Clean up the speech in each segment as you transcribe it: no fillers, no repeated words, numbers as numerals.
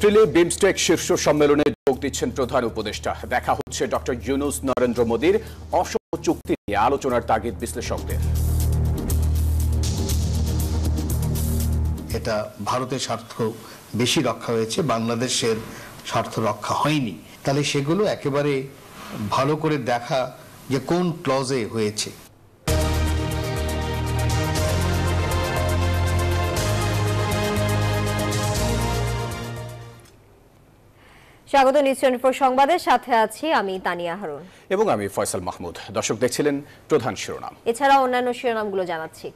এপ্রিলে বিমস্টেক শীর্ষ সম্মেলনে যোগ দিচ্ছেন প্রধান উপদেষ্টা। দেখা হচ্ছে ডক্টর ইউনূস নরেন্দ্র মোদীর অসম চুক্তি নিয়ে আলোচনার তাগিদ বিশ্লেষকদের। এটা ভারতের স্বার্থ বেশি রক্ষা হয়েছে, বাংলাদেশের স্বার্থ রক্ষা হয়নি। তাহলে সেগুলো একেবারে ভালো করে দেখা যে কোন ক্লজে হয়েছে। স্বাগত নিউজ 24 সংবাদের সাথে আছি আমি তানিয়া হারুন এবং আমি ফয়সাল মাহমুদ। দর্শক দেখছিলেন প্রধান শিরোনাম। এছাড়া অন্যান্য শিরোনামগুলো জানাচ্ছি।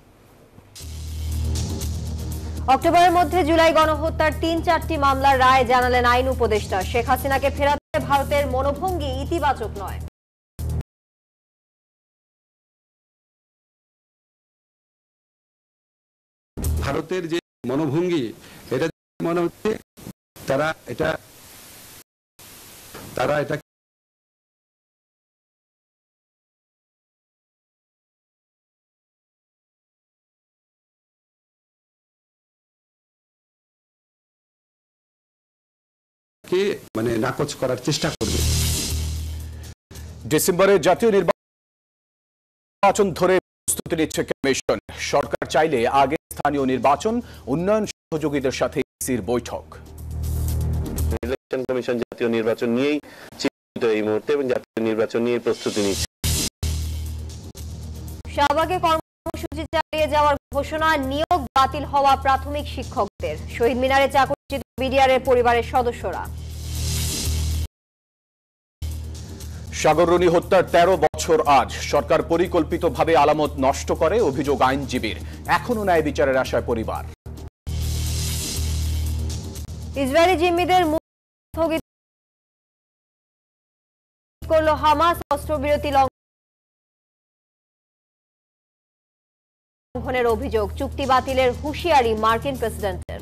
অক্টোবরের মধ্যে জুলাই গণহত্যার ৩-৪টি মামলার রায় জানালেন আইন উপদেষ্টা। শেখ হাসিনাকে ফেরাতে ভারতের মনোভঙ্গি ইতিবাচক নয়। ভারতের যে মনোভঙ্গি, এটা মনে হচ্ছে তারা এটা মানে নাকচ করার চেষ্টা করবে। ডিসেম্বরে জাতীয় নির্বাচন ধরে প্রস্তুতি নিচ্ছে কমিশন। সরকার চাইলে আগে স্থানীয় নির্বাচন, উন্নয়ন সহযোগীদের সাথে ইসির বৈঠক। ইলেকশন কমিশন জাতীয় নির্বাচন নিয়েই চিন্তিত এই মুহূর্তে এবং জাতীয় নির্বাচন নিয়ে প্রস্তুতি নিচ্ছে। শাহবাগে কর্মসূচি চালিয়ে যাওয়ার ঘোষণা, নিয়োগ বাতিল হওয়া প্রাথমিক শিক্ষকদের। শহীদ মিনারে চাকরিচ্যুত বিডিআরের পরিবারের সদস্যরা। সাগররুনি হত্যার ১৩ বছর আজ। সরকার পরিকল্পিতভাবে আলামত নষ্ট করে, অভিযোগ আইনজীবীর। এখনো ন্যায় বিচারের আশায় পরিবার। ইসরায়েলি জিম্মিদের স্থগিত করল হামাস। অস্ত্রবিরতি লঙ্ঘনের অভিযোগ, চুক্তি বাতিলের হুঁশিয়ারি মার্কিন প্রেসিডেন্টের।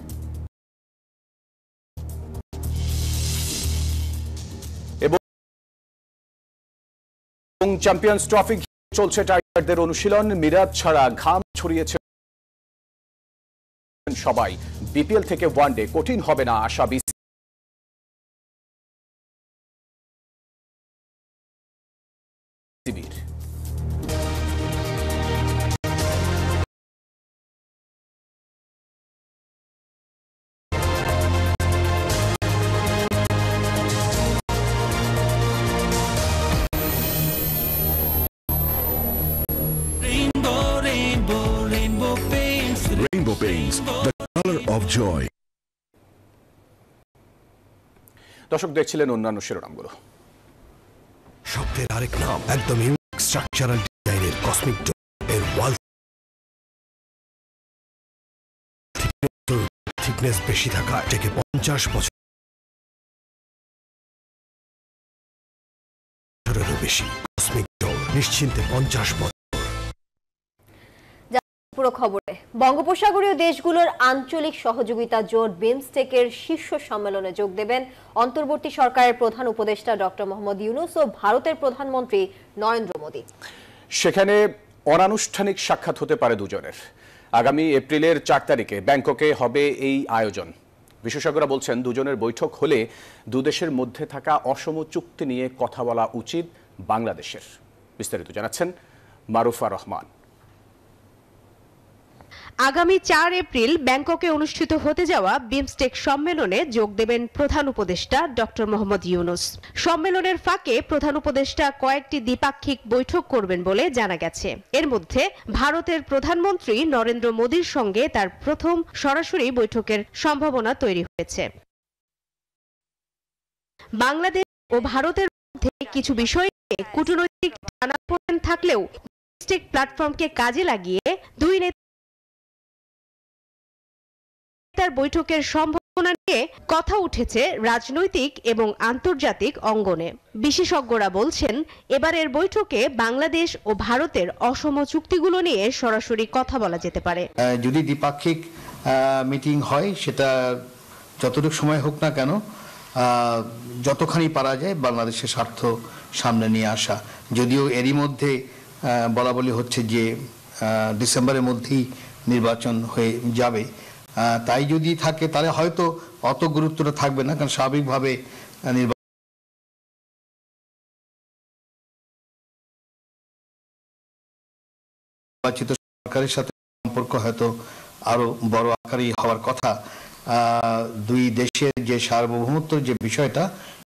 এবং চ্যাম্পিয়ন্স ট্রফি চলছে টাইগারদের অনুশীলন। মিরাজ ছাড়া ঘাম ছড়িয়েছে সবাই। বিপিএল থেকে ওয়ানডে কঠিন হবে না আশা বিসিবির। Rainbow Paints, the color of joy. দর্শক দেখছিলেন অন্যান্য শিরোনামগুলো। শব্দের আরেক নাম, একদম ইউনিক স্ট্রাকচারাল ডিজাইনের কসমিক ডোর এর ওয়াল থিকনেস বেশি থাকা, এটাকে 50 বছরেরও বেশি। কসমিক ডোর, নিশ্চিন্তে 50 বছর। পুরো খবরে, বঙ্গোপসাগরীয় দেশগুলোর আঞ্চলিক সহযোগিতা জোট বিমস্টেকের শীর্ষ সম্মেলনে যোগ দেবেন অন্তর্বর্তী সরকারের প্রধান উপদেষ্টা ডক্টর মোহাম্মদ ইউনূস ও ভারতের প্রধানমন্ত্রী নরেন্দ্র মোদী। সেখানে অনানুষ্ঠানিক সাক্ষাৎ হতে পারে দুজনের। আগামী এপ্রিলের 4 তারিখে ব্যাংককে হবে এই আয়োজন। বিশেষজ্ঞরা বলছেন, দুজনের বৈঠক হলে দুদেশের মধ্যে থাকা অসম চুক্তি নিয়ে কথা বলা উচিত বাংলাদেশের। বিস্তারিত জানাচ্ছেন মারুফা রহমান। আগামী 4 এপ্রিল ব্যাংককে অনুষ্ঠিত হতে যাওয়া বিমস্টেক সম্মেলনে যোগ দেবেন প্রধান উপদেষ্টা ডক্টর মোহাম্মদ ইউনূস। সম্মেলনের ফাঁকে প্রধান উপদেষ্টা কয়েকটি দ্বিপাক্ষিক বৈঠক করবেন বলে জানা গেছে। এর মধ্যে ভারতের প্রধানমন্ত্রী নরেন্দ্র মোদীর সঙ্গে তার প্রথম সরাসরি বৈঠকের সম্ভাবনা তৈরি হয়েছে। বাংলাদেশ ও ভারতের মধ্যে কিছু বিষয়ে কূটনৈতিক টানাপোড়েন থাকলেও বিমস্টেক প্ল্যাটফর্মকে কাজে লাগিয়ে দুই তার বৈঠকের সম্ভাবনা নিয়ে কথা উঠেছে রাজনৈতিক এবং আন্তর্জাতিক অঙ্গনে। বিশেষজ্ঞরা বলছেন, এবারের বৈঠকে বাংলাদেশ ও ভারতের অসম চুক্তিগুলো নিয়ে সরাসরি কথা বলা যেতে পারে। যদি দ্বিপাক্ষিক মিটিং হয়, সেটা যতটুকু সময় হোক না কেন, যতখানি পারা যায় বাংলাদেশের স্বার্থ সামনে নিয়ে আসা। যদিও এরই মধ্যে বলা বলি হচ্ছে যে ডিসেম্বরের মধ্যেই নির্বাচন হয়ে যাবে, তাই যদি থাকে তাহলে হয়তো অত গুরুত্বটা থাকবে না, কারণ স্বাভাবিকভাবে নির্বাচিত সরকারের সাথে সম্পর্ক হয়তো আরো বড় আকারে হওয়ার কথা। দুই দেশের যে সার্বভৌমত্ব যে বিষয়টা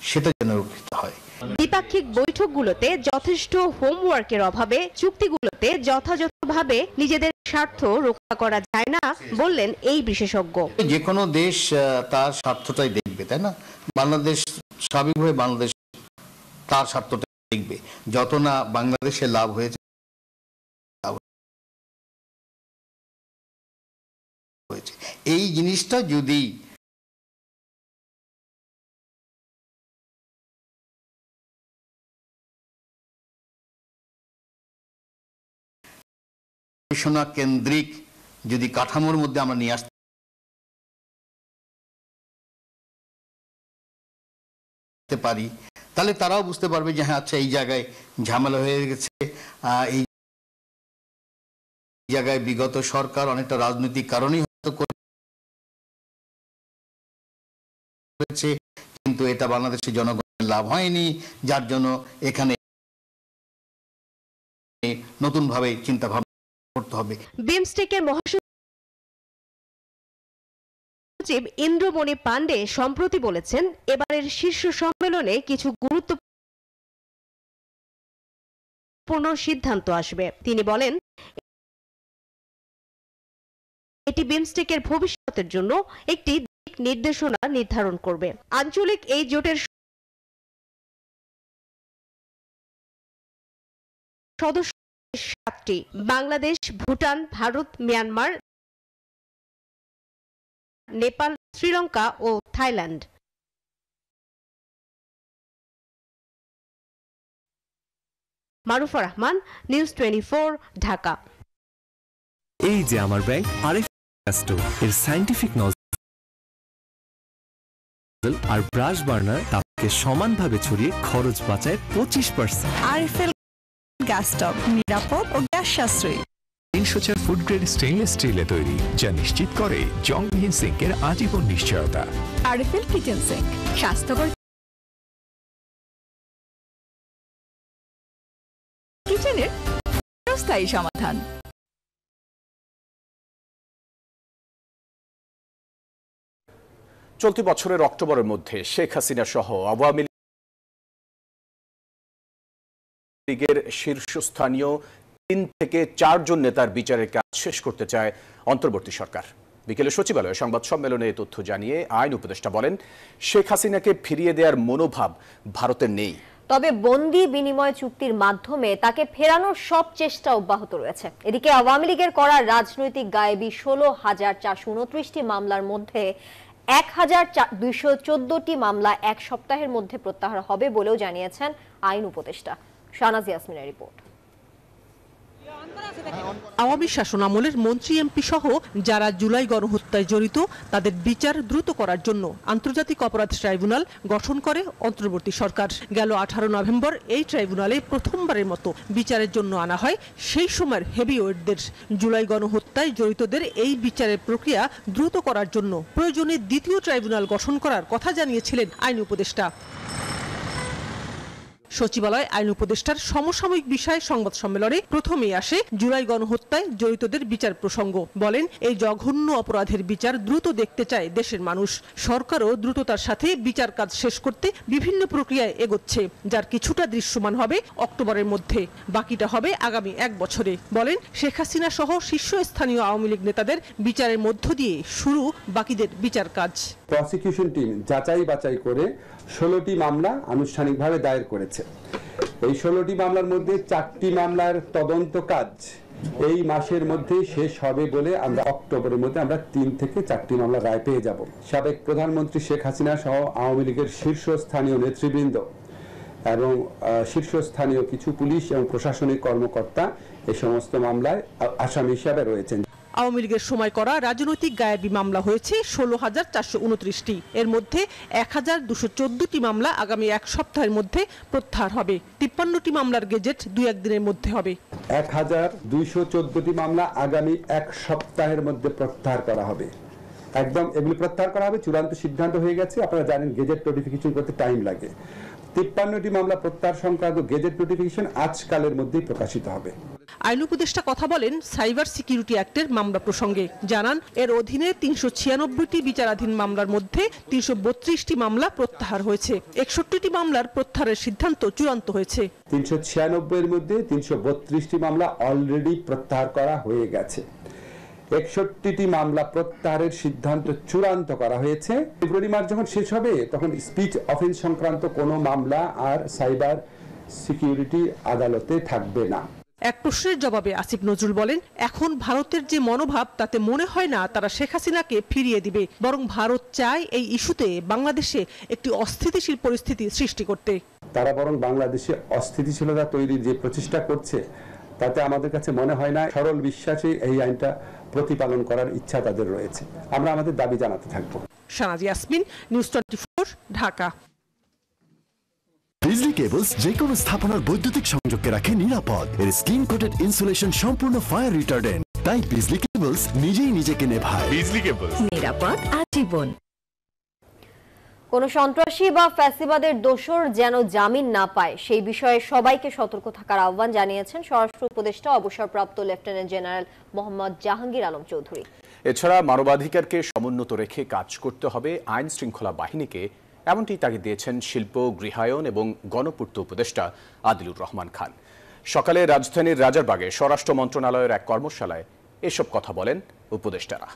সেটা যেন রক্ষিত হয়। দ্বিপাক্ষিক বৈঠকগুলোতে যথেষ্ট হোমওয়ার্কের অভাবে চুক্তিগুলোতে যথাযথভাবে নিজেদের স্বার্থ রক্ষা করা যায় না বললেন এই বিশেষজ্ঞ। যে কোনো দেশ তার স্বার্থটাই দেখবে, তাই না? বাংলাদেশ স্বাভাবিকভাবে বাংলাদেশ তার স্বার্থটাই দেখবে, যত না বাংলাদেশের লাভ হয়েছে এই জিনিসটা যদি গবেষণা কেন্দ্রিক যদি কাঠামোর মধ্যে আমরা নিয়ে আসতে পারি, তাহলে তারাও বুঝতে পারবে যে হ্যাঁ আচ্ছা এই জায়গায় ঝামেলা হয়ে গেছে, এই জায়গায় বিগত সরকার অনেকটা রাজনৈতিক কারণেই হয়তো করেছে, কিন্তু এটা বাংলাদেশের জনগণের লাভ হয়নি, যার জন্য এখানে নতুন ভাবে চিন্তা ভাবনা করতে হবে। বিমস্টেকের মহাসচিব ইন্দ্রমণি পান্ডে সম্প্রতি বলেছেন, এবারের শীর্ষ সম্মেলনে কিছু গুরুত্বপূর্ণ সিদ্ধান্ত আসবে। তিনি বলেন, এটি বিমস্টেকের ভবিষ্যতের জন্য একটি দিক নির্দেশনা নির্ধারণ করবে। আঞ্চলিক এই জোটের সদস্য 7টি: বাংলাদেশ, ভুটান, ভারত, মিয়ানমার, নেপাল, শ্রীলঙ্কা ও থাইল্যান্ড। মারুফা রহমান, নিউজ 24, ঢাকা। এই যে আমার ব্যাংক আরএফএল এর সায়েন্টিফিক নজল আর ব্রাশ বার্নার তাপকে সমানভাবে ছড়িয়ে খরচ বাঁচায় 25%। আরএফএল গ্যাস স্টোভ নিরাপদ ও গ্যাস সাশ্রয়ী। 304 ফুড গ্রেড স্টেইনলেস স্টিলে তৈরি, যা নিশ্চিত করে জংবিহীন সিঙ্কের আজীবন নিশ্চয়তা। আরএফএল কিচেন সিঙ্ক, স্বাস্থ্যকর কিচেনের স্থায়ী সমাধান। চলতি বছরের অক্টোবরের মধ্যে শেখ হাসিনা সহ আওয়ামী লীগের শীর্ষস্থানীয় 3 থেকে 4 জন নেতার বিচারের কাজ শেষ করতে চায় অন্তর্বর্তী সরকার। বিকেলে সচিবালয়ে সংবাদ সম্মেলনে এই তথ্য জানিয়ে আইন উপদেষ্টা বলেন, শেখ হাসিনাকে ফিরিয়ে দেওয়ার মনোভাব ভারতের নেই, তবে বন্দি বিনিময় চুক্তির মাধ্যমে তাকে ফেরানোর সব চেষ্টা অব্যাহত রয়েছে। এদিকে আওয়ামী লীগের করা রাজনৈতিক গায়েবী 16,429টি মামলার মধ্যে 1,214টি মামলা 1 সপ্তাহের মধ্যে প্রত্যাহার হবে বলেও জানিয়েছেন আইন উপদেষ্টা। শাহনাজ ইয়াসমিনের রিপোর্ট। আওয়ামী শাসন আমলের মন্ত্রী এমপি সহ যারা জুলাই গণহত্যায় জড়িত তাদের বিচার দ্রুত করার জন্য আন্তর্জাতিক অপরাধ ট্রাইব্যুনাল গঠন করে অন্তর্বর্তী সরকার। গেল 18 নভেম্বর এই ট্রাইব্যুনালে প্রথমবারের মতো বিচারের জন্য আনা হয় সেই সময়ের হেভিওয়েটদের। জুলাই গণহত্যায় জড়িতদের এই বিচারের প্রক্রিয়া দ্রুত করার জন্য প্রয়োজনে দ্বিতীয় ট্রাইব্যুনাল গঠন করার কথা জানিয়েছিলেন আইন উপদেষ্টা। সচিবালয় আইন উপদেষ্টার সমসাময়িক বিষয়ে সংবাদ সম্মেলনে প্রথমেই আসে জুলাই গণহত্যায় জড়িতদের বিচার প্রসঙ্গ। বলেন, এই জঘন্য অপরাধের বিচার দ্রুত দেখতে চায় দেশের মানুষ। সরকারও দ্রুততার সাথে বিচার কাজ শেষ করতে বিভিন্ন প্রক্রিয়ায় এগোচ্ছে, যার কিছুটা দৃশ্যমান হবে অক্টোবরের মধ্যে, বাকিটা হবে আগামী 1 বছরে। বলেন, শেখ হাসিনা সহ শীর্ষস্থানীয় আওয়ামী লীগ নেতাদের বিচারের মধ্য দিয়ে শুরু বাকিদের বিচার কাজ। প্রসিকিউশন টিম যাচাই বাছাই করে 16টি মামলা আনুষ্ঠানিকভাবে দায়ের করেছে। এই 16টি মামলার মধ্যে 4টি মামলার তদন্ত কাজ এই মাসের মধ্যে শেষ হবে বলে আমরা অক্টোবরের মধ্যে আমরা 3 থেকে 4টি মামলা রায় পেয়ে যাব। সাবেক প্রধানমন্ত্রী শেখ হাসিনা সহ আওয়ামী লীগের শীর্ষস্থানীয় নেতৃবৃন্দ এবং শীর্ষস্থানীয় কিছু পুলিশ এবং প্রশাসনিক কর্মকর্তা এই সমস্ত মামলায় আসামি হিসাবে রয়েছেন। আওয়ামী লীগের সময় করা রাজনৈতিক গায়েবী মামলা হয়েছে 16,429টি। এর মধ্যে 1,214টি মামলা আগামী 1 সপ্তাহের মধ্যে প্রত্যাহার হবে। 53টি মামলার গেজেট 2-1 দিনের মধ্যে হবে। 1,214টি মামলা আগামী 1 সপ্তাহের মধ্যে প্রত্যাহার করা হবে। একদম এগুলি প্রত্যাহার করা হবে, চূড়ান্ত সিদ্ধান্ত হয়ে গেছে। আপনারা জানেন গেজেট নোটিফিকেশন করতে টাইম লাগে। 53টি মামলা প্রত্যাহার সংক্রান্ত গেজেট নোটিফিকেশন আজকালের মধ্যেই প্রকাশিত হবে। আইন উপদেষ্টা কথা বলেন সাইবার সিকিউরিটি অ্যাক্টের মামলা প্রসঙ্গে। জানান এর অধীনে 396টি বিচারাধীন মামলার মধ্যে 332টি মামলা প্রত্যাহার হয়েছে। 61টি মামলার প্রত্যাহারের সিদ্ধান্ত চূড়ান্ত হয়েছে। 396 এর মধ্যে 332টি মামলা অলরেডি প্রত্যাহার করা হয়ে গেছে। 61টি মামলা প্রত্যাহারের সিদ্ধান্ত চূড়ান্ত করা হয়েছে। ফেব্রুয়ারি মাস যখন শেষ হবে তখন স্পিচ অফেন্স সংক্রান্ত কোনো মামলা আর সাইবার সিকিউরিটি আদালতে থাকবে না। এক প্রশ্নের জবাবে আসিফ নজরুল বলেন, এখন ভারতের যে মনোভাব তাতে মনে হয় না তারা শেখ হাসিনাকে ফিরিয়ে দিবে, বরং ভারত চায় এই ইস্যুতে বাংলাদেশে একটি অস্থিতিশীল পরিস্থিতি সৃষ্টি করতে। তারা বরং বাংলাদেশে অস্থিতিশীলতা তৈরির যে প্রচেষ্টা করছে তাতে আমাদের কাছে মনে হয় না সরল বিশ্বাসে এই আইনটা প্রতিপালন করার ইচ্ছা তাদের রয়েছে। আমরা আমাদের দাবি জানাতে থাকবো। শাহনাজ ইয়াসমিন, নিউজ 24, ঢাকা। বিজলি কেবলস যে কোনো স্থাপনার বৈদ্যুতিক সংযোগকে রাখে নিরাপদ। এর স্ক্রিন কোটেড ইনসুলেশন সম্পূর্ণ ফায়ার রিটার্ডেন্ট, তাই বিজলি কেবলস নিজেই নিজেকে নেভায়। বিজলি কেবলস, নিরাপদ আজীবন। কোন সন্ত্রাসী বা ফ্যাসিবাদের দোষর যেন জামিন না পায় সেই বিষয়ে সবাইকে সতর্ক থাকার আহ্বান জানিয়েছেন স্বরাষ্ট্র উপদেষ্টা অবসরপ্রাপ্ত লেফটেন্যান্ট জেনারেল মোহাম্মদ জাহাঙ্গীর আলম চৌধুরী। এছাড়া মানবাধিকারকে সমুন্নত রেখে কাজ করতে হবে আইন শৃঙ্খলা বাহিনীকে, এমনটি তাগিদ দিয়েছেন শিল্প, গৃহায়ন এবং গণপূর্ত উপদেষ্টা আদিলুর রহমান খান। সকালে রাজধানীর রাজারবাগে স্বরাষ্ট্র মন্ত্রণালয়ের এক কর্মশালায় এসব কথা বলেন উপদেষ্টারা।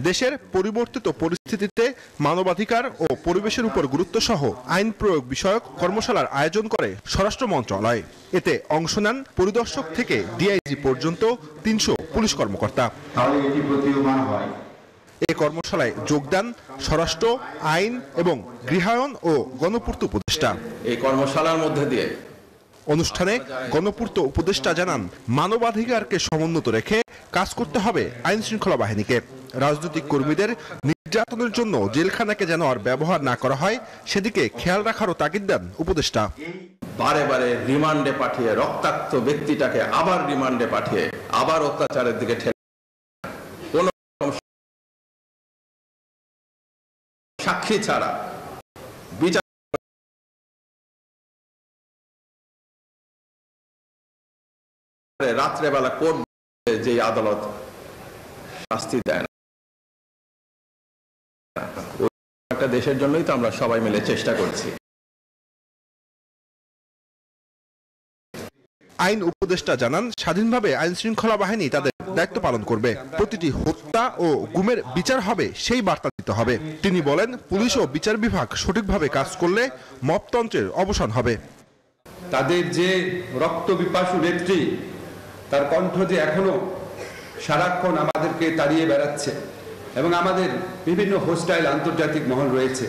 দেশের পরিবর্তিত পরিস্থিতিতে মানবাধিকার ও পরিবেশের উপর গুরুত্ব সহ আইন প্রয়োগ বিষয়ক কর্মশালার আয়োজন করে স্বরাষ্ট্র মন্ত্রণালয়। এতে অংশ নেন পরিদর্শক থেকে ডিআইজি পর্যন্ত 300 পুলিশ কর্মকর্তা। এই কর্মশালায় যোগ দেন স্বরাষ্ট্র, আইন এবং গৃহায়ন ও গণপূর্ত উপদেষ্টা। এই কর্মশালার মধ্যে দিয়ে অনুষ্ঠানে গণপূর্ত উপদেষ্টা জানান, মানবাধিকারকে সমুন্নত রেখে কাজ করতে হবে আইন শৃঙ্খলা বাহিনীকে। রাজনৈতিক কর্মীদের নির্যাতনের জন্য জেলখানাকে যেন আর ব্যবহার না করা হয় সেদিকে খেয়াল রাখারও তাগিদ দেন উপদেষ্টা। বারে বারে রিমান্ডে পাঠিয়ে রক্তাক্ত ব্যক্তিটাকে আবার রিমান্ডে পাঠিয়ে আবার অত্যাচারের দিকে ঠেলে কোন সাক্ষী ছাড়া বিচার রাত্রেবেলা কোর্ট যে আদালত শাস্তি দেয় না, একটা দেশের জন্যই তো আমরা সবাই মিলে চেষ্টা করছি। আইন উপদেষ্টা জানান, স্বাধীনভাবে আইন শৃঙ্খলা বাহিনী তাদের দায়িত্ব পালন করবে। প্রতিটি হত্যা ও গুমের বিচার হবে সেই বার্তা দিতে হবে। তিনি বলেন, পুলিশ ও বিচার বিভাগ সঠিকভাবে কাজ করলে মবতন্ত্রের অবসান হবে। তাদের যে রক্ত বিপাসু নেত্রী, তার কণ্ঠ যে এখনো সারাক্ষণ আমাদেরকে তাড়িয়ে বেড়াচ্ছে এবং আমাদের বিভিন্ন হোস্টাইল আন্তর্জাতিক মহল রয়েছে,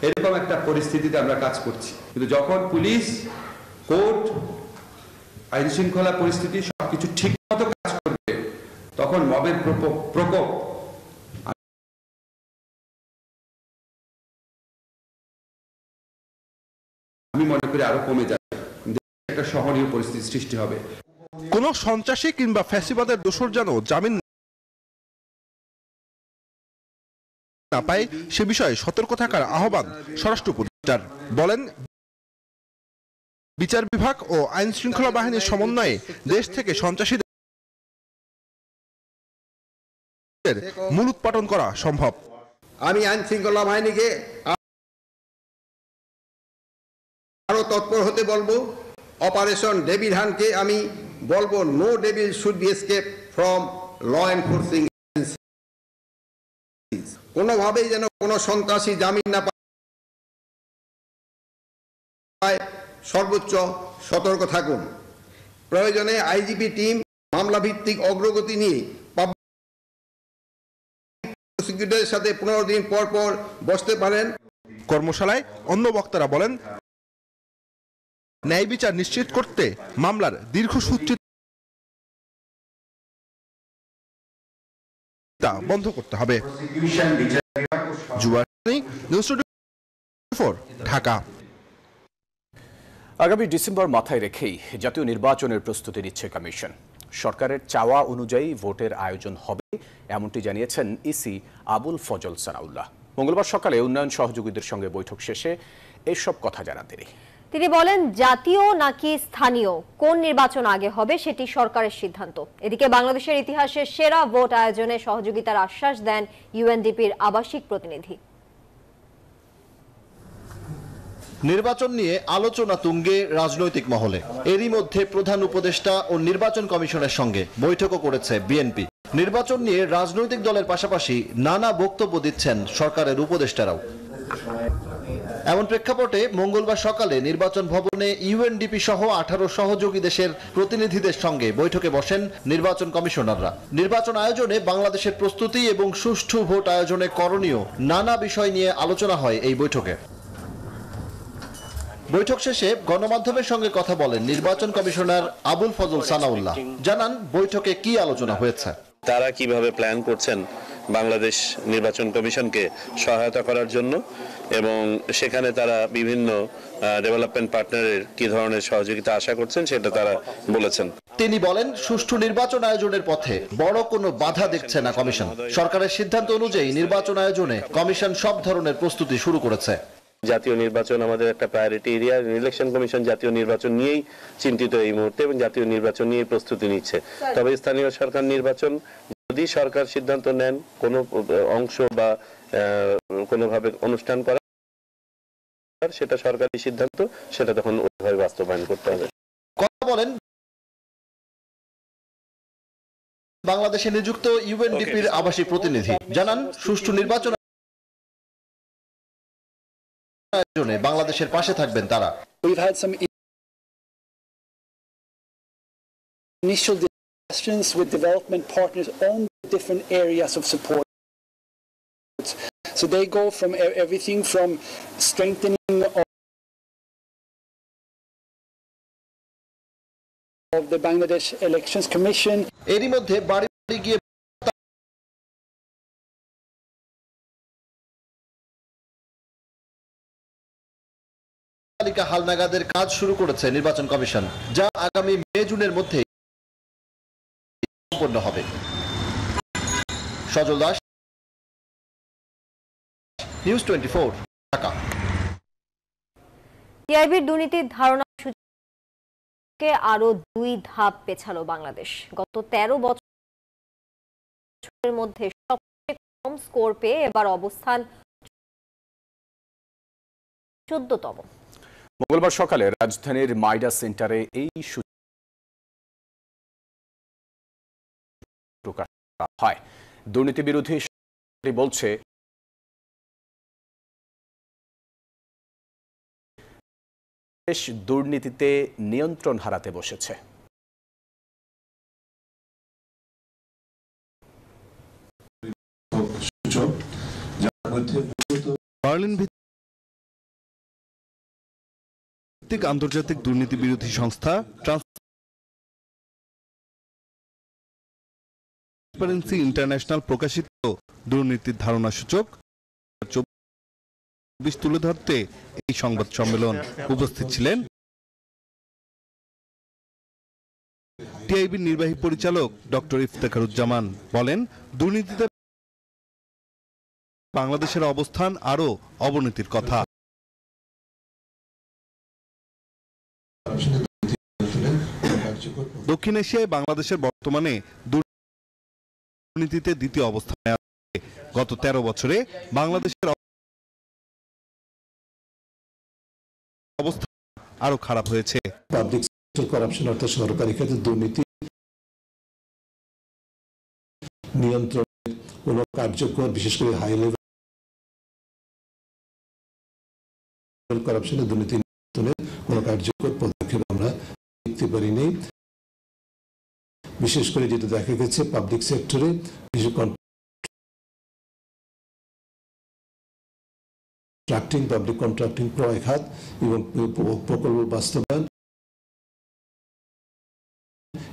এরকম একটা পরিস্থিতিতে আমরা কাজ করছি। কিন্তু যখন পুলিশ, কোর্ট, আইন শৃঙ্খলা পরিস্থিতি সবকিছু ঠিক মতো কাজ করবে তখন মবের প্রকোপ আমি মনে করি আরো কমে যাবে, একটা সহনীয় পরিস্থিতি সৃষ্টি হবে। কোন সন্ত্রাসী কিংবা ফ্যাসিবাদের দোষর যেন জামিন না পায় সে বিষয়ে সতর্ক থাকার আহ্বান স্বরাষ্ট্র উপদেষ্টার। বলেন, বিচার বিভাগ ও আইন শৃঙ্খলা বাহিনীর সমন্বয়ে দেশ থেকে সন্ত্রাসীদের মূলোৎপাটন করা সম্ভব। আমি আইন শৃঙ্খলা বাহিনীকে আরো তৎপর হতে বলবো। অপারেশন ডেভিল হান্টকে আমি বলবো, no devil should be escape from law enforcing. কোনোভাবেই যেন কোনো সন্ত্রাসী জামিন না পায়, সর্বোচ্চ সতর্ক থাকুন। প্রয়োজনে আইজিপি টিম মামলা ভিত্তিক অগ্রগতি নিয়ে প্রসিকিউটরের সাথে 15 দিন পর পর বসতে পারেন। কর্মশালায় অন্য বক্তারা বলেন, ন্যায় বিচার নিশ্চিত করতে মামলার দীর্ঘসূত্রিতা বন্ধ করতে হবে। ঢাকা। আগামী ডিসেম্বর মাথায় রেখেই জাতীয় নির্বাচনের প্রস্তুতি নিচ্ছে কমিশন। সরকারের চাওয়া অনুযায়ী ভোটের আয়োজন হবে, এমনটি জানিয়েছেন ইসি আবুল ফজল সানাউল্লাহ। মঙ্গলবার সকালে উন্নয়ন সহযোগীদের সঙ্গে বৈঠক শেষে এসব কথা জানান তিনি বলেন, জাতীয় নাকি স্থানীয় কোন নির্বাচন আগে হবে সেটি সরকারের সিদ্ধান্ত। এদিকে বাংলাদেশের ইতিহাসে সেরা ভোট আয়োজনে সহযোগিতার আশ্বাস দেন ইউএনডিপির আবাসিক প্রতিনিধি। নির্বাচন নিয়ে আলোচনা তুঙ্গে রাজনৈতিক মহলে। এরই মধ্যে প্রধান উপদেষ্টা ও নির্বাচন কমিশনের সঙ্গে বৈঠকও করেছে বিএনপি। নির্বাচন নিয়ে রাজনৈতিক দলের পাশাপাশি নানা বক্তব্য দিচ্ছেন সরকারের উপদেষ্টারাও। এমন প্রেক্ষাপটে মঙ্গলবার সকালে নির্বাচন ভবনে ইউএনডিপি সহ 18 সহযোগী দেশের প্রতিনিধিদের সঙ্গে বৈঠকে বসেন নির্বাচন কমিশনাররা। নির্বাচন আয়োজনে বাংলাদেশের প্রস্তুতি এবং সুষ্ঠু ভোট আয়োজনে করণীয় নানা বিষয় নিয়ে আলোচনা হয় এই বৈঠকে। বৈঠক শেষে গণমাধ্যমের সঙ্গে কথা বলেন নির্বাচন কমিশনার আবুল ফজল সানাউল্লাহ। জানান বৈঠকে কি আলোচনা হয়েছে। তারা কিভাবে প্ল্যান করছেন বাংলাদেশ নির্বাচন কমিশনকে সহায়তা করার জন্য, এবং সেখানে তারা বিভিন্ন ডেভেলপমেন্ট পার্টনারের কি ধরনের সহযোগিতা আশা করছেন সেটা তারা বলেছেন। তিনি বলেন, সুষ্ঠু নির্বাচন আয়োজনের পথে বড় কোনো বাধা দেখছে না কমিশন। সরকারের সিদ্ধান্ত অনুযায়ী নির্বাচন আয়োজনে কমিশন সব ধরনের প্রস্তুতি শুরু করেছে। জাতীয় নির্বাচন আমাদের একটা প্রায়োরিটি এরিয়া। ইলেকশন কমিশন জাতীয় নির্বাচন নিয়েই চিন্তিত এই মুহূর্তে এবং জাতীয় নির্বাচন নিয়ে প্রস্তুতি নিচ্ছে। তবে স্থানীয় সরকার নির্বাচন যদি সরকার সিদ্ধান্ত নেন কোনো অংশ বা কোনোভাবে অনুষ্ঠান করা, সেটা সরকারি সিদ্ধান্ত, সেটা তখন ওইভাবে বাস্তবায়ন করতে হবে। কথা বলেন বাংলাদেশে নিযুক্ত ইউএনডিপির আবাসিক প্রতিনিধি। জানান, সুষ্ঠু নির্বাচন আয়োজনে বাংলাদেশের পাশে থাকবেন তারা। We've had some initial discussions with development partners on different areas of support. So they go from everything from strengthening of the Bangladesh Elections Commission. এরই মধ্যে বাড়ি বাড়ি গিয়ে তালিকা হালনাগাদের কাজ শুরু করেছে নির্বাচন কমিশন, যা আগামী মে-জুনের মধ্যে সম্পন্ন হবে। সজল দাস, নিউজ 24, ঢাকা। টিআইবির দুর্নীতির ধারণা সূচকে আরো 2 ধাপ পেছালো বাংলাদেশ। গত 13 বছরের মধ্যে সবচেয়ে কম স্কোর পেয়ে এবার অবস্থান 14তম। মঙ্গলবার সকালে রাজধানীর মাইডা সেন্টারে এই প্রকাশ করা হয়। দুর্নীতি বিরোধী বলছে দেশ দুর্নীতিতে নিয়ন্ত্রণ হারাতে বসেছে। বার্লিন ভিত্তিক আন্তর্জাতিক দুর্নীতি বিরোধী সংস্থা ট্রান্সপারেন্সি ইন্টারন্যাশনাল প্রকাশিত দুর্নীতির ধারণা সূচক 2024 তুলে ধরতে এই সংবাদ সম্মেলন উপস্থিত ছিলেন টিআইবির নির্বাহী পরিচালক ডক্টর ইফতেখারুজ্জামান। বলেন, দুর্নীতিতে বাংলাদেশের অবস্থান আরো অবনতির কথা। দক্ষিণ এশিয়ায় বাংলাদেশের বর্তমানে দুর্নীতিতে দ্বিতীয় অবস্থানে আছে। গত 13 বছরে বাংলাদেশের অবস্থা আরো খারাপ হয়েছে। পাবলিক সেক্টর করাপশন অর্থাৎ সরকারি খাতে দুর্নীতি নিয়ন্ত্রণের কোন কার্যকর, বিশেষ করে হাই লেভেল করাপশনের দুর্নীতি নিয়ন্ত্রণের কোন কার্যকর পদক্ষেপ আমরা দেখতে পারি নাই। বিশেষ করে যেটা দেখা গেছে পাবলিক সেক্টরে পাবলিক কন্ট্রাক্টিং ক্রয় খাত এবং প্রকল্প বাস্তবায়ন,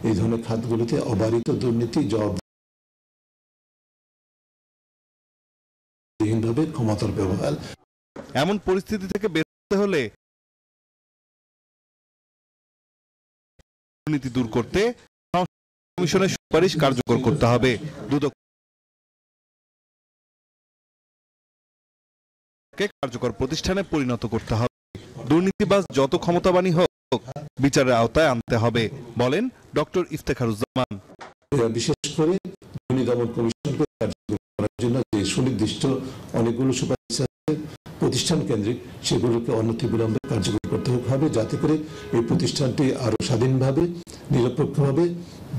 এই ধরনের খাতগুলিতে অবারিত দুর্নীতি, জবাবদিহিনভাবে ক্ষমতার ব্যবহার। এমন পরিস্থিতি থেকে বের হতে হলে দুর্নীতি দূর করতে কমিশনের সুপারিশ কার্যকর করতে হবে। দুদককে কার্যকর প্রতিষ্ঠানে পরিণত করতে হবে। দুর্নীতিবাজ যত ক্ষমতাবানই হোক বিচারের আওতায় আনতে হবে বলেন ডক্টর ইফতেখারুজ্জামান। বিশেষ করে দুর্নীতি দমন কমিশনকে কার্যকর করার জন্য যে সুনির্দিষ্ট অনেকগুলো সুপারিশ আছে প্রতিষ্ঠান কেন্দ্রিক, সেগুলোকে অনতিবিলম্বে কার্যকর করতে হবে, যাতে করে এই প্রতিষ্ঠানটি আরো স্বাধীনভাবে নিরপেক্ষভাবে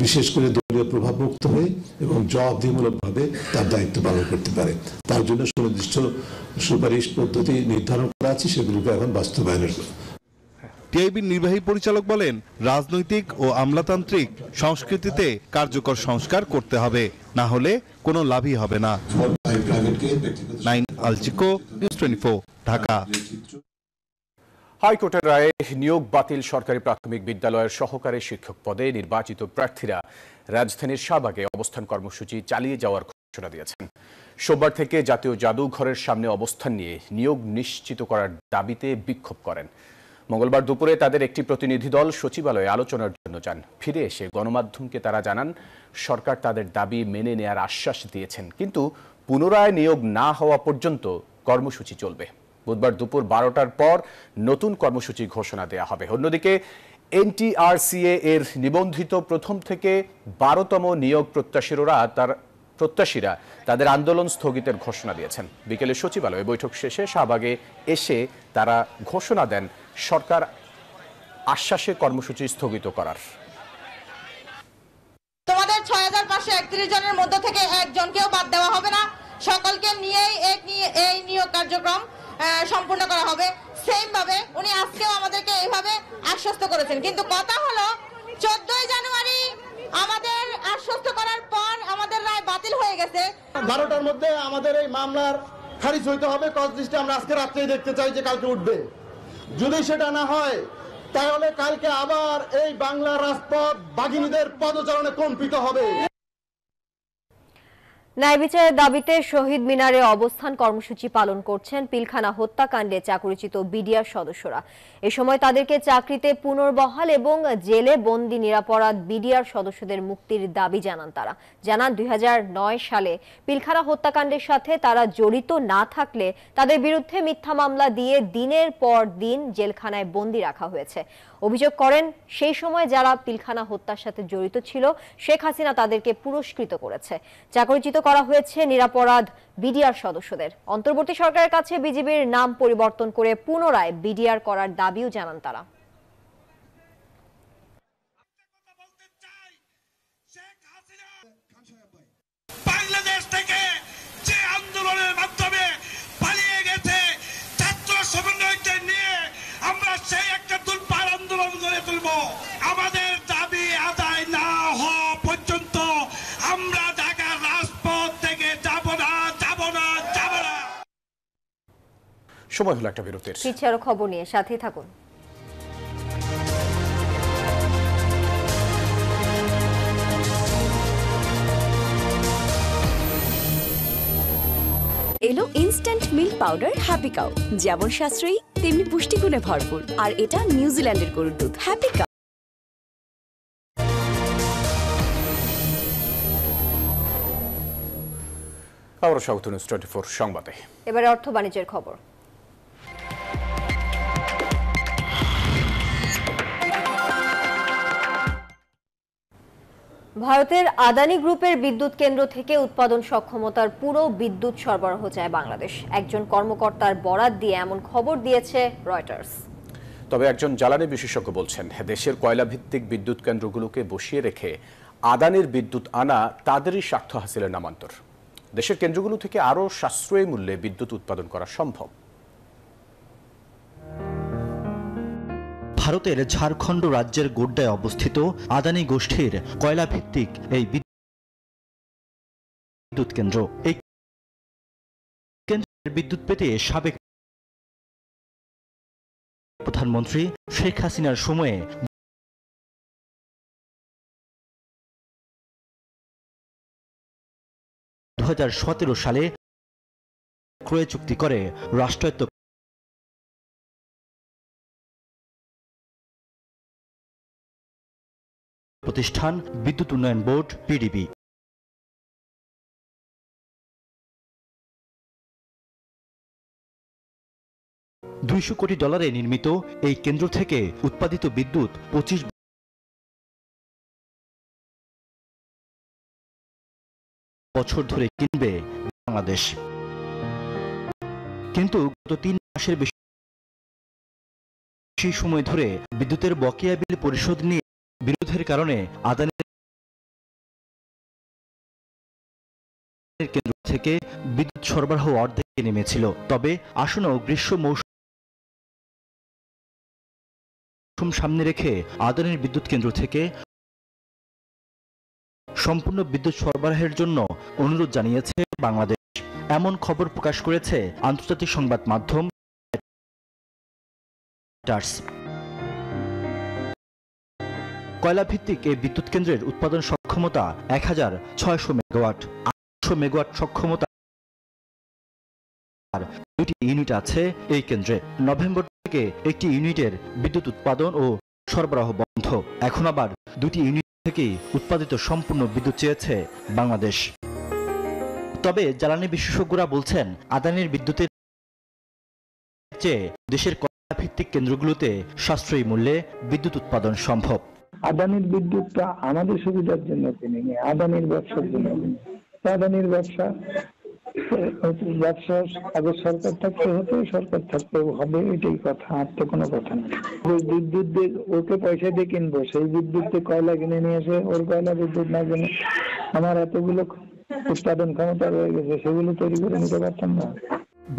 বিশেষ করে দলীয় প্রভাবমুক্ত হয়ে এবং জবাবদিহিমূলকভাবে তার দায়িত্ব পালন করতে পারে। তার জন্য সুনির্দিষ্ট সুপারিশ পদ্ধতি নির্ধারণ করা আছে, সেগুলোকে এখন বাস্তবায়নের। টিআইবির নির্বাহী পরিচালক বলেন, রাজনৈতিক ও আমলাতান্ত্রিক সংস্কৃতিতে কার্যকর সংস্কার করতে হবে, না হলে কোনো লাভই হবে না। নাইন আলচিকো, নিউজ 24, ঢাকা। হাইকোর্টের রায়ে নিয়োগ বাতিল সরকারি প্রাথমিক বিদ্যালয়ের সহকারী শিক্ষক পদে নির্বাচিত প্রার্থীরা রাজধানীর শাহবাগে অবস্থান কর্মসূচি চালিয়ে যাওয়ার ঘোষণা দিয়েছেন। সোমবার থেকে জাতীয় জাদুঘরের সামনে অবস্থান নিয়ে নিয়োগ নিশ্চিত করার দাবিতে বিক্ষোভ করেন। মঙ্গলবার দুপুরে তাদের একটি প্রতিনিধি দল সচিবালয়ে আলোচনার জন্য যান। ফিরে এসে গণমাধ্যমকে তারা জানান, সরকার তাদের দাবি মেনে নেয়ার আশ্বাস দিয়েছেন, কিন্তু পুনরায় নিয়োগ না হওয়া পর্যন্ত কর্মসূচি চলবে। বুধবার দুপুর 12টার পর নতুন কর্মসূচি ঘোষণা দেয়া হবে। অন্যদিকে এনটিআরসিএ এর নিবন্ধিত প্রথম থেকে 12তম নিয়োগ প্রত্যাশীরা তাদের আন্দোলন স্থগিতের ঘোষণা দিয়েছেন। বিকেলে সচিবালয়ে বৈঠক শেষে শাহবাগে এসে তারা ঘোষণা দেন সরকার আশ্বাসে কর্মসূচি স্থগিত করার। তোমাদের 6531 জনের মধ্য থেকে একজনকেও বাদ দেওয়া হবে না, সকলকে নিয়েই এই নিয়োগ কার্যক্রম সম্পূর্ণ করা হবে। সেম ভাবে উনি আজকেও আমাদেরকে এইভাবে আশ্বস্ত করেছেন, কিন্তু কথা হলো 14 জানুয়ারি আমাদের আশ্বস্ত করার পর আমাদের রায় বাতিল হয়ে গেছে। 12টার মধ্যে আমাদের এই মামলার খারিজ হইতে হবে। কজ লিস্টে আমরা আজকে রাত্রেই দেখতে চাই যে কালকে উঠবে। যদি সেটা না হয় তাহলে কালকে আবার এই বাংলা রাজপথ বাঘিনীদের পদচারণে কম্পিত হবে। ন্যায় বিচারের দাবিতে শহীদ মিনারে অবস্থান কর্মসূচি পালন করছেন পিলখানা হত্যাকাণ্ডে চাকরিচ্যুত বিডিআর সদস্যরা। এ সময় তাদেরকে চাকরিতে পুনর্বহাল এবং জেলে বন্দী নিরাপরাধ বিডিআর সদস্যদের মুক্তির দাবি জানান তারা। জানান 2009 সালে পিলখানা হত্যাকাণ্ডের সাথে তারা জড়িত না থাকলে তাদের বিরুদ্ধে মিথ্যা মামলা দিয়ে দিনের পর দিন জেলখানায় বন্দী রাখা হয়েছে। অভিযোগ করেন, সেই সময় যারা পিলখানা হত্যার সাথে জড়িত ছিল শেখ হাসিনা তাদেরকে পুরস্কৃত করেছে। চাকরিচ্যুত করা হয়েছে নিরাপরাধ বিডিআর সদস্যদের। অন্তর্বর্তী সরকারের কাছে বিজিবির নাম পরিবর্তন করে পুনরায় বিডিআর করার দাবিও জানান তারা। বাংলাদেশ থেকে যে আন্দোলনের মাধ্যমে পালিয়ে গেছে ছাত্র সমন্বয়কদের নিয়ে আমরা সেই একটা দুর্বার আন্দোলন গড়ে তুলব। আমাদের দাবি আদায় না হওয়া পর্যন্ত আমরা ঢাকার রাজপথ থেকে যাব না। সময় হলো একটা বিরতির। ফিরছি আরো খবর নিয়ে, সাথেই থাকুন। এলো instant milk powder happy cow, যেমন সাশ্রয়ী তেমনি পুষ্টিগুণে ভরপুর, আর এটা নিউজিল্যান্ডের গরুর দুধ। Happy cow. আবার স্বাগত নিউজ 24 সংবাদে। এবারে অর্থ বাণিজ্যের খবর। ভারতের আদানি গ্রুপের বিদ্যুৎ কেন্দ্র থেকে উৎপাদন সক্ষমতার পুরো বিদ্যুৎ সরবরাহ চায় বাংলাদেশ। একজন কর্মকর্তার বরাত দিয়ে এমন খবর দিয়েছে রয়টার্স। তবে একজন জ্বালানি বিশেষজ্ঞ বলছেন, দেশের কয়লা ভিত্তিক বিদ্যুৎ কেন্দ্রগুলোকে বসিয়ে রেখে আদানির বিদ্যুৎ আনা তাদেরই স্বার্থ হাসিলের নামান্তর। দেশের কেন্দ্রগুলো থেকে আরও সাশ্রয়ী মূল্যে বিদ্যুৎ উৎপাদন করা সম্ভব। ভারতের ঝাড়খণ্ড রাজ্যের গোড্ডায় অবস্থিত আদানি গোষ্ঠীর কয়লা ভিত্তিক এই বিদ্যুৎ কেন্দ্র। এই কেন্দ্রের বিদ্যুৎ পেতে সাবেক প্রধানমন্ত্রী শেখ হাসিনার সময়ে 2017 সালে ক্রয় চুক্তি করে রাষ্ট্রায়ত্ত প্রতিষ্ঠান বিদ্যুৎ উন্নয়ন বোর্ড পিডিবি। $200 কোটি নির্মিত এই কেন্দ্র থেকে উৎপাদিত বিদ্যুৎ 25 বছর ধরে কিনবে বাংলাদেশ। কিন্তু গত 3 মাসের বেশি সময় ধরে বিদ্যুতের বকেয়া বিল পরিশোধ নিয়ে বিরোধের কারণে আদানির কেন্দ্র থেকে বিদ্যুৎ সরবরাহ অর্ধেকে নেমেছিল। তবে আসন্ন গ্রীষ্ম মৌসুম সামনে রেখে আদানির বিদ্যুৎ কেন্দ্র থেকে সম্পূর্ণ বিদ্যুৎ সরবরাহের জন্য অনুরোধ জানিয়েছে বাংলাদেশ। এমন খবর প্রকাশ করেছে আন্তর্জাতিক সংবাদ মাধ্যম রয়টার্স। কয়লা ভিত্তিক এই বিদ্যুৎ কেন্দ্রের উৎপাদন সক্ষমতা 1600 মেগাওয়াট। 800 মেগাওয়াট সক্ষমতা আর 2টি ইউনিট আছে এই কেন্দ্রে। নভেম্বর থেকে একটি ইউনিটের বিদ্যুৎ উৎপাদন ও সরবরাহ বন্ধ। এখন আবার 2টি ইউনিট থেকে উৎপাদিত সম্পূর্ণ বিদ্যুৎ চেয়েছে বাংলাদেশ। তবে জ্বালানি বিশেষজ্ঞরা বলছেন আদানির বিদ্যুতের চেয়ে দেশের কয়লা ভিত্তিক কেন্দ্রগুলোতে সাশ্রয়ী মূল্যে বিদ্যুৎ উৎপাদন সম্ভব। আদানির বিদ্যুৎটা আমাদের সুবিধার জন্য কিনে, আদানির ব্যবসার জন্য কিনে। আদানির ব্যবসা আগে সরকার থাকতে হতো, সরকার থাকতে হবে, এটাই কথা, আর তো কোনো কথা নেই। ওই বিদ্যুৎ দিয়ে ওকে পয়সা দিয়ে কিনবো, সেই বিদ্যুৎ দিয়ে কয়লা কিনে নিয়ে এসে ওর কয়লা বিদ্যুৎ না কিনে আমার এতগুলো উৎপাদন ক্ষমতা রয়ে গেছে, সেগুলো তৈরি করে নিতে পারতাম না।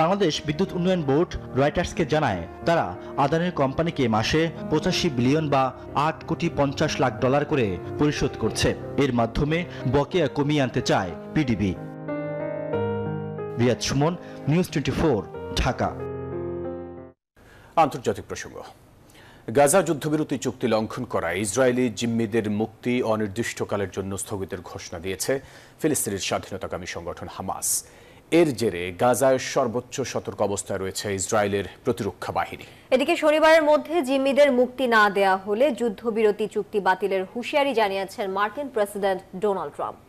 বাংলাদেশ বিদ্যুৎ উন্নয়ন বোর্ড রয়টার্সকে জানায় তারা আদানির কোম্পানিকে মাসে 85 বিলিয়ন বা $8.50 লাখ করে পরিশোধ করছে। এর মাধ্যমে বকেয়া কমিয়ে আনতে চায় পিডিবি। রিয়াদ সুমন, নিউজ 24, ঢাকা। আন্তর্জাতিক প্রসঙ্গ। গাজা যুদ্ধবিরতি চুক্তি লঙ্ঘন করায় ইসরায়েলি জিম্মিদের মুক্তি অনির্দিষ্টকালের জন্য স্থগিতের ঘোষণা দিয়েছে ফিলিস্তিনের স্বাধীনতাকামী সংগঠন হামাস। এর জেরে গাজায় সর্বোচ্চ সতর্ক অবস্থায় রয়েছে ইসরায়েলের প্রতিরক্ষা বাহিনী। এদিকে শনিবারের মধ্যে জিম্মিদের মুক্তি না দেয়া হলে যুদ্ধবিরতি চুক্তি বাতিলের হুঁশিয়ারি জানিয়েছেন মার্কিন প্রেসিডেন্ট ডোনাল্ড ট্রাম্প।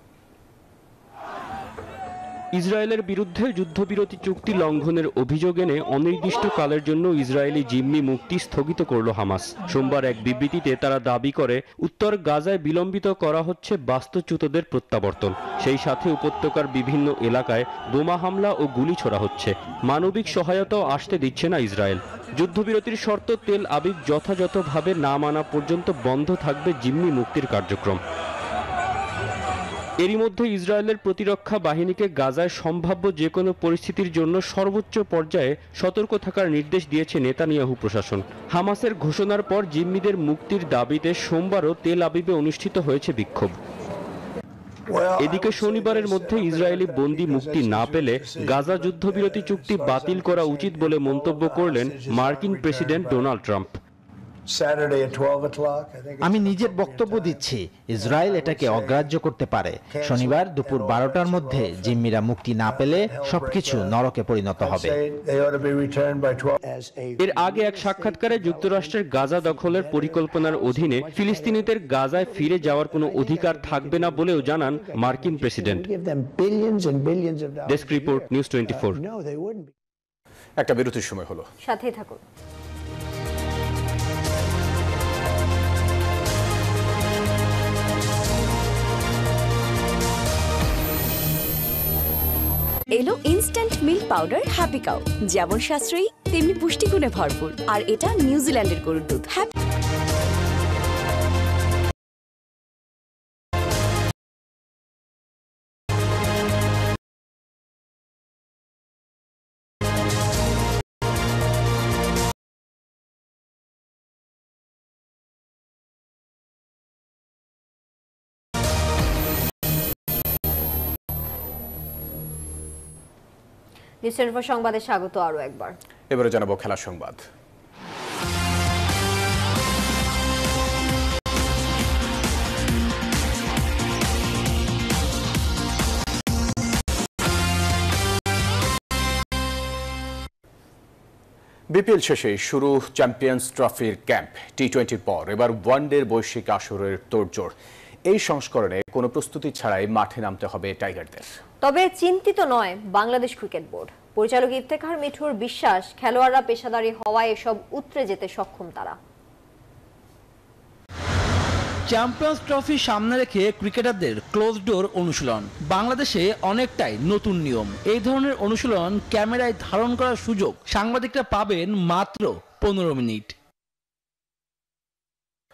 ইসরায়েলের বিরুদ্ধে যুদ্ধবিরতি চুক্তি লঙ্ঘনের অভিযোগ এনে অনির্দিষ্টকালের জন্য ইসরায়েলি জিম্মি মুক্তি স্থগিত করল হামাস। সোমবার এক বিবৃতিতে তারা দাবি করে উত্তর গাজায় বিলম্বিত করা হচ্ছে বাস্তুচ্যুতদের প্রত্যাবর্তন। সেই সাথে উপত্যকার বিভিন্ন এলাকায় বোমা হামলা ও গুলি ছোড়া হচ্ছে। মানবিক সহায়তাও আসতে দিচ্ছে না ইসরায়েল। যুদ্ধবিরতির শর্ত তেল আবিব যথাযথভাবে না মানা পর্যন্ত বন্ধ থাকবে জিম্মি মুক্তির কার্যক্রম। এরই মধ্যে ইসরায়েলের প্রতিরক্ষা বাহিনীকে গাজায় সম্ভাব্য যে কোনো পরিস্থিতির জন্য সর্বোচ্চ পর্যায়ে সতর্ক থাকার নির্দেশ দিয়েছে নেতানিয়াহু প্রশাসন। হামাসের ঘোষণার পর জিম্মিদের মুক্তির দাবিতে সোমবারও তেল আবিবে অনুষ্ঠিত হয়েছে বিক্ষোভ। এদিকে শনিবারের মধ্যে ইসরায়েলি বন্দী মুক্তি না পেলে গাজা যুদ্ধবিরতি চুক্তি বাতিল করা উচিত বলে মন্তব্য করলেন মার্কিন প্রেসিডেন্ট ডোনাল্ড ট্রাম্প। আমি নিজের বক্তব্য দিচ্ছি, ইসরায়েল এটাকে অগ্রাহ্য করতে পারে। শনিবার দুপুর 12টার মধ্যে জিম্মিরা মুক্তি না পেলে সবকিছু নরকে পরিণত হবে। এর আগে এক সাক্ষাৎকারে যুক্তরাষ্ট্রের গাজা দখলের পরিকল্পনার অধীনে ফিলিস্তিনিদের গাজায় ফিরে যাওয়ার কোনো অধিকার থাকবে না বলেও জানান মার্কিন প্রেসিডেন্ট। Desk report, news 24। একটা বিরতির সময় হলো, সাথেই থাকুন। এলো instant milk powder happy cow, যেমন সাশ্রয়ী তেমনি পুষ্টিগুণে ভরপুর, আর এটা নিউজিল্যান্ডের গরুর দুধ। নিউজ 24 সংবাদে স্বাগত আরো একবার। এবারে জানাবো খেলা সংবাদ। বিপিএল শেষে শুরু চ্যাম্পিয়ন্স ট্রফির ক্যাম্প টি-20 পর এবার ওয়ানডের বৈশ্বিক আসরের তোড়জোড়। এই সংস্করণে কোনো প্রস্তুতি ছাড়াই মাঠে নামতে হবে টাইগারদের। তবে চিন্তিত নয় বাংলাদেশ ক্রিকেট বোর্ড। পরিচালক ইফতেখার মিঠুর বিশ্বাস, খেলোয়াড়রা পেশাদারি হওয়ায় এসব উতরে যেতে সক্ষম তারা। চ্যাম্পিয়ন্স ট্রফি সামনে রেখে ক্রিকেটারদের ক্লোজ ডোর অনুশীলন বাংলাদেশে অনেকটাই নতুন নিয়ম। এই ধরনের অনুশীলন ক্যামেরায় ধারণ করার সুযোগ সাংবাদিকরা পাবেন মাত্র 15 মিনিট।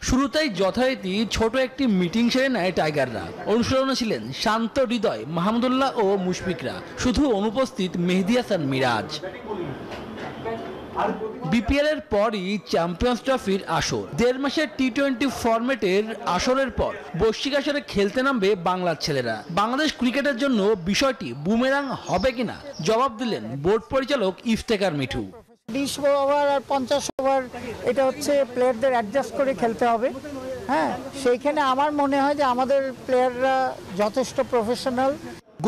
শুরুতেই যথারীতি ছোট একটি মিটিং সেরে নেয় টাইগাররা। অনুশীলনে ছিলেন শান্ত হৃদয়, মাহমুদুল্লাহ ও মুশফিকরা, শুধু অনুপস্থিত মেহেদী হাসান মিরাজ। বিপিএল এর পরই চ্যাম্পিয়ন্স ট্রফির আসর। 1.5 মাসের টি-20 ফরম্যাটের আসরের পর বৈশ্বিক আসরে খেলতে নামবে বাংলার ছেলেরা। বাংলাদেশ ক্রিকেটের জন্য বিষয়টি বুমেরাং হবে কিনা জবাব দিলেন বোর্ড পরিচালক ইফতেখার মিঠু। 20 ওভার আর 50 ওভার এটা হচ্ছে প্লেয়ারদের অ্যাডজাস্ট করে খেলতে হবে। হ্যাঁ, সেইখানে আমার মনে হয় যে আমাদের প্লেয়াররা যথেষ্ট প্রফেশনাল।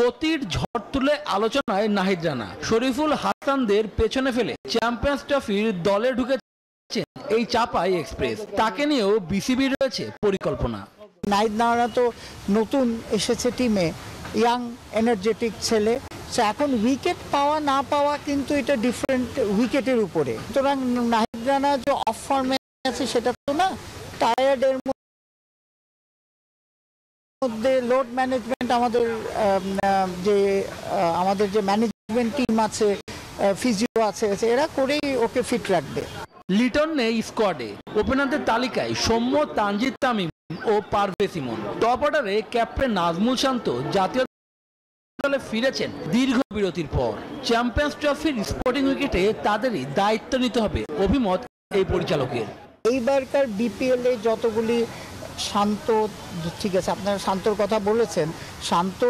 গতির ঝড় তুলে আলোচনায় নাহিদ রানা, শরীফুল হাসানদের পেছনে ফেলে চ্যাম্পিয়ন্স ট্রফির দলে ঢুকেছেন এই চাপাই এক্সপ্রেস। তাকে নিয়েও বিসিবি রয়েছে পরিকল্পনা। নাহিদ রানা তো নতুন এসেছে টিমে, ইয়াং এনার্জেটিক ছেলে। এখন উইকেট পাওয়া না পাওয়া কিন্তু এটা ডিফারেন্ট উইকেটের উপরে। সুতরাং নাহিদ রানা যে অফ ফর্মে আছে সেটা তো না। টায়ার্ডের মধ্যে লোড ম্যানেজমেন্ট, আমাদের যে ম্যানেজমেন্ট টিম আছে, ফিজিও আছে, এরা করেই ওকে ফিট রাখবে। লিটন নেই স্কোয়াডে। ওপেনারদের তালিকায় সৌম্য, তানজিদ তামিম ও পারভেজ ইমন। টপ অর্ডারে ক্যাপ্টেন নাজমুল শান্ত জাতীয় দলে ফিরেছেন দীর্ঘ বিরতির পর। চ্যাম্পিয়ন্স ট্রফির স্পোর্টিং উইকেটে তাদেরই দায়িত্ব নিতে হবে, অভিমত এই পরিচালকের। এইবারকার বিপিএল এ যতগুলি শান্ত, ঠিক আছে আপনারা শান্তর কথা বলেছেন, শান্ত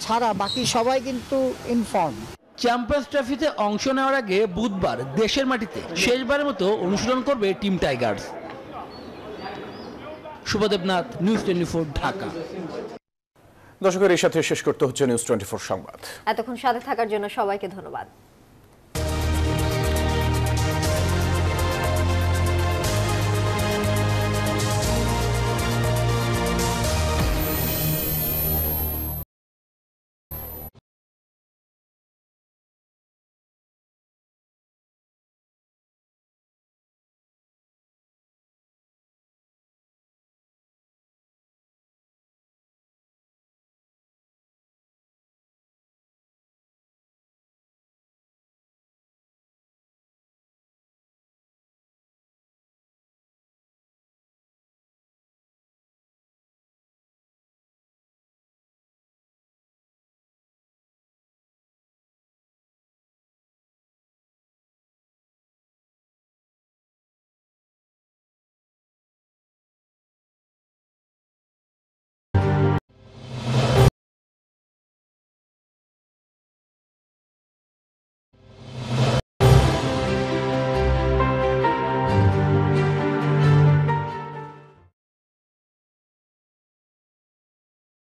ছাড়া বাকি সবাই কিন্তু ইনফর্ম। চ্যাম্পিয়ন্স ট্রফিতে অংশ নেওয়ার আগে বুধবার দেশের মাটিতে শেষবারের মতো অনুশীলন করবে team Tigers. Shubhodeb Nath, news 24, Dhaka. দর্শকের এই সাথে শেষ করতে হচ্ছে নিউজ 24 সংবাদ। এতক্ষণ সাথে থাকার জন্য সবাইকে ধন্যবাদ।